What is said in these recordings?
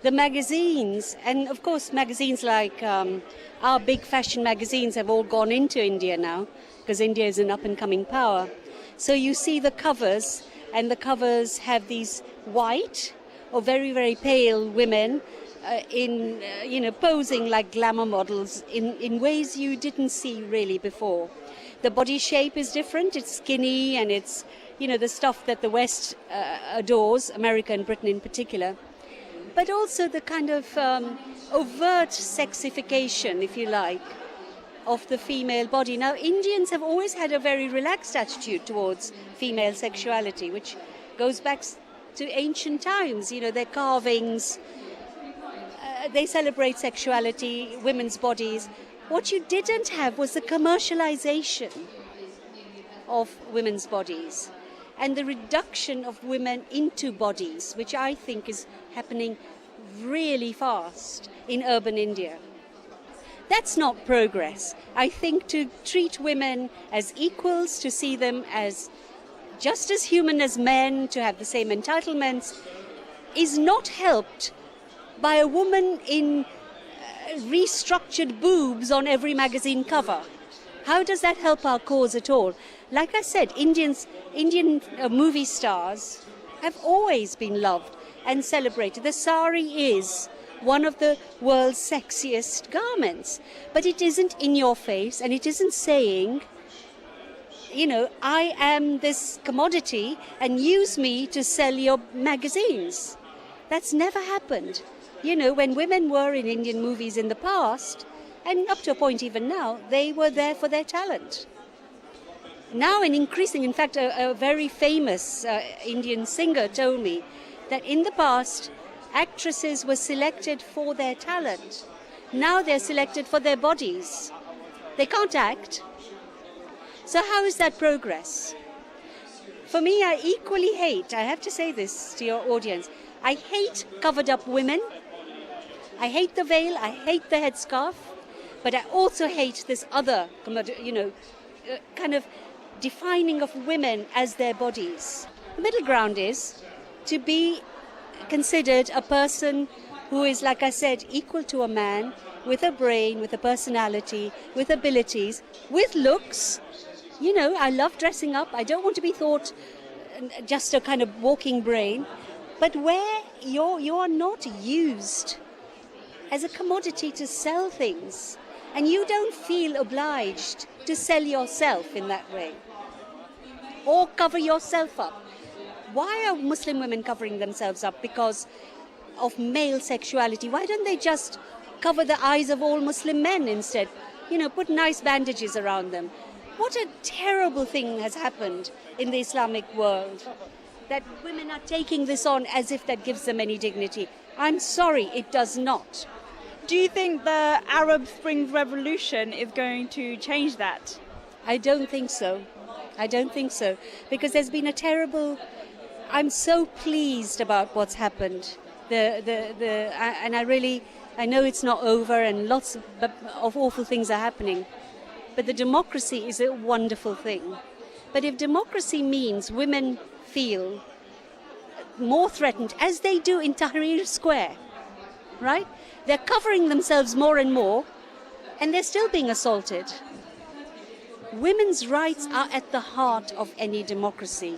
The magazines, and of course magazines like our big fashion magazines have all gone into India now, because India is an up-and-coming power. So you see the covers, and the covers have these white or very, very pale women posing like glamour models in ways you didn't see really before. The body shape is different. It's skinny, and it's, the stuff that the West adores, America and Britain in particular. But also the kind of overt sexification, if you like, of the female body. Now, Indians have always had a very relaxed attitude towards female sexuality, which goes back to ancient times. Their carvings, they celebrate sexuality, women's bodies. What you didn't have was the commercialization of women's bodies and the reduction of women into bodies, which I think is happening really fast in urban India. That's not progress. I think to treat women as equals, to see them as just as human as men, to have the same entitlements, is not helped by a woman in restructured boobs on every magazine cover. How does that help our cause at all? Like I said, Indian movie stars have always been loved and celebrated. The sari is one of the world's sexiest garments, but it isn't in your face, and it isn't saying, I am this commodity and use me to sell your magazines. That's never happened. When women were in Indian movies in the past, and up to a point even now, they were there for their talent. Now, in fact, a very famous Indian singer told me that in the past, actresses were selected for their talent. Now they're selected for their bodies. They can't act. So how is that progress? For me, I equally hate, I have to say this to your audience, I hate covered up women. I hate the veil, I hate the headscarf, but I also hate this other, kind of defining of women as their bodies. The middle ground is to be considered a person who is, like I said, equal to a man, with a brain, with a personality, with abilities, with looks. I love dressing up. I don't want to be thought just a kind of walking brain, but where you are not used as a commodity to sell things, and you don't feel obliged to sell yourself in that way or cover yourself up. Why are Muslim women covering themselves up? Because of male sexuality. Why don't they just cover the eyes of all Muslim men instead? Put nice bandages around them. What a terrible thing has happened in the Islamic world, that women are taking this on as if that gives them any dignity. I'm sorry, it does not. Do you think the Arab Spring Revolution is going to change that? I don't think so. Because there's been a terrible... I'm so pleased about what's happened. And I know it's not over, and lots of awful things are happening. But the democracy is a wonderful thing. But if democracy means women feel more threatened, as they do in Tahrir Square, right? They're covering themselves more and more, and they're still being assaulted. Women's rights are at the heart of any democracy.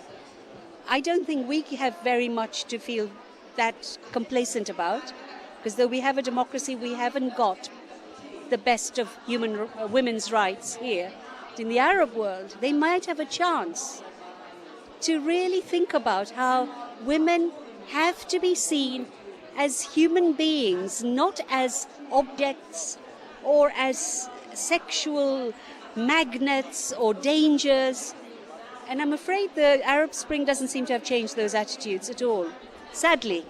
I don't think we have very much to feel that complacent about, because though we have a democracy, we haven't got the best of women's rights here. In the Arab world, they might have a chance to really think about how women have to be seen as human beings, not as objects or as sexual magnets or dangers. And I'm afraid the Arab Spring doesn't seem to have changed those attitudes at all, sadly.